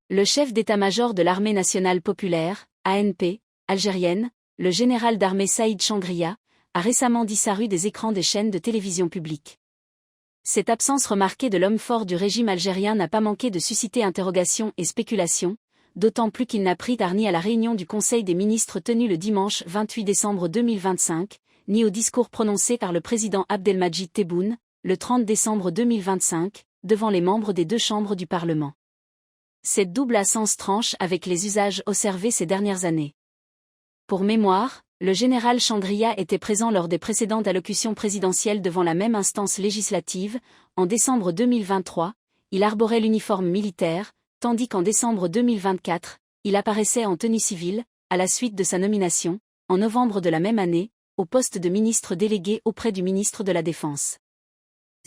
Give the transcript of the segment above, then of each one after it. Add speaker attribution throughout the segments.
Speaker 1: Le chef d'état-major de l'armée nationale populaire, ANP, algérienne, le général d'armée Saïd Changria, a récemment disparu des écrans des chaînes de télévision publiques. Cette absence remarquée de l'homme fort du régime algérien n'a pas manqué de susciter interrogations et spéculations, d'autant plus qu'il n'a pris part ni à la réunion du Conseil des ministres tenue le dimanche 28 décembre 2025, ni au discours prononcé par le président Abdelmadjid Tebboune, le 30 décembre 2025, devant les membres des deux chambres du Parlement. Cette double absence tranche avec les usages observés ces dernières années. Pour mémoire, le général Changria était présent lors des précédentes allocutions présidentielles devant la même instance législative. En décembre 2023, il arborait l'uniforme militaire, tandis qu'en décembre 2024, il apparaissait en tenue civile, à la suite de sa nomination, en novembre de la même année, au poste de ministre délégué auprès du ministre de la Défense.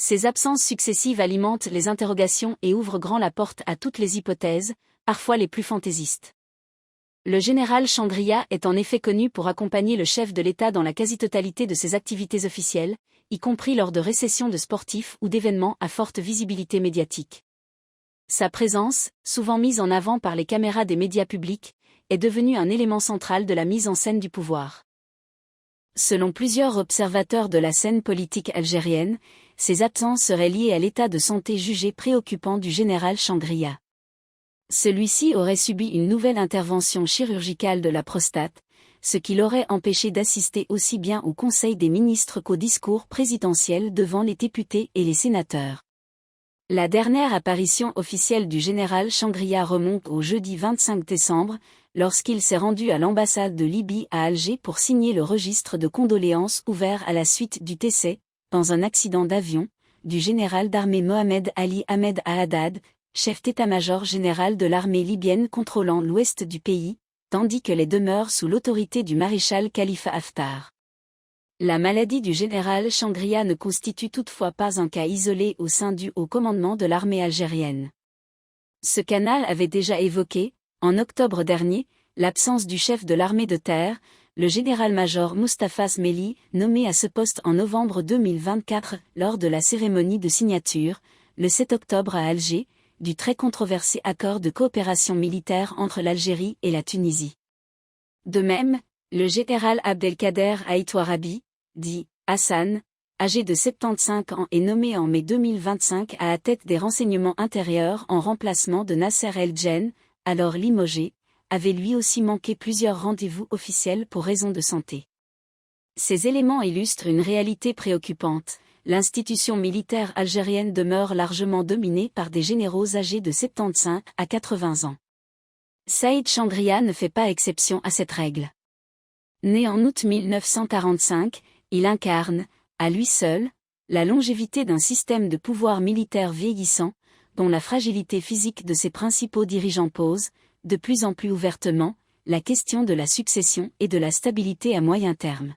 Speaker 1: Ces absences successives alimentent les interrogations et ouvrent grand la porte à toutes les hypothèses, parfois les plus fantaisistes. Le général Changria est en effet connu pour accompagner le chef de l'État dans la quasi-totalité de ses activités officielles, y compris lors de réceptions de sportifs ou d'événements à forte visibilité médiatique. Sa présence, souvent mise en avant par les caméras des médias publics, est devenue un élément central de la mise en scène du pouvoir. Selon plusieurs observateurs de la scène politique algérienne, ces absences seraient liées à l'état de santé jugé préoccupant du général Changria. Celui-ci aurait subi une nouvelle intervention chirurgicale de la prostate, ce qui l'aurait empêché d'assister aussi bien au Conseil des ministres qu'au discours présidentiel devant les députés et les sénateurs. La dernière apparition officielle du général Changria remonte au jeudi 25 décembre, lorsqu'il s'est rendu à l'ambassade de Libye à Alger pour signer le registre de condoléances ouvert à la suite du décès, dans un accident d'avion, du général d'armée Mohamed Ali Ahmed Haddad, chef d'état-major général de l'armée libyenne contrôlant l'ouest du pays, tandis que les demeure sous l'autorité du maréchal Khalifa Haftar. La maladie du général Changria ne constitue toutefois pas un cas isolé au sein du haut commandement de l'armée algérienne. Ce canal avait déjà évoqué, en octobre dernier, l'absence du chef de l'armée de terre, le général-major Moustapha Smelli, nommé à ce poste en novembre 2024 lors de la cérémonie de signature, le 7 octobre à Alger, du très controversé accord de coopération militaire entre l'Algérie et la Tunisie. De même, le général Abdelkader Aït-Ouarabi, dit Hassan, âgé de 75 ans et nommé en mai 2025 à la tête des renseignements intérieurs en remplacement de Nasser El-Djen, alors limogé, avait lui aussi manqué plusieurs rendez-vous officiels pour raisons de santé. Ces éléments illustrent une réalité préoccupante. L'institution militaire algérienne demeure largement dominée par des généraux âgés de 75 à 80 ans. Saïd Changria ne fait pas exception à cette règle. Né en août 1945, il incarne, à lui seul, la longévité d'un système de pouvoir militaire vieillissant, dont la fragilité physique de ses principaux dirigeants pose, de plus en plus ouvertement, la question de la succession et de la stabilité à moyen terme.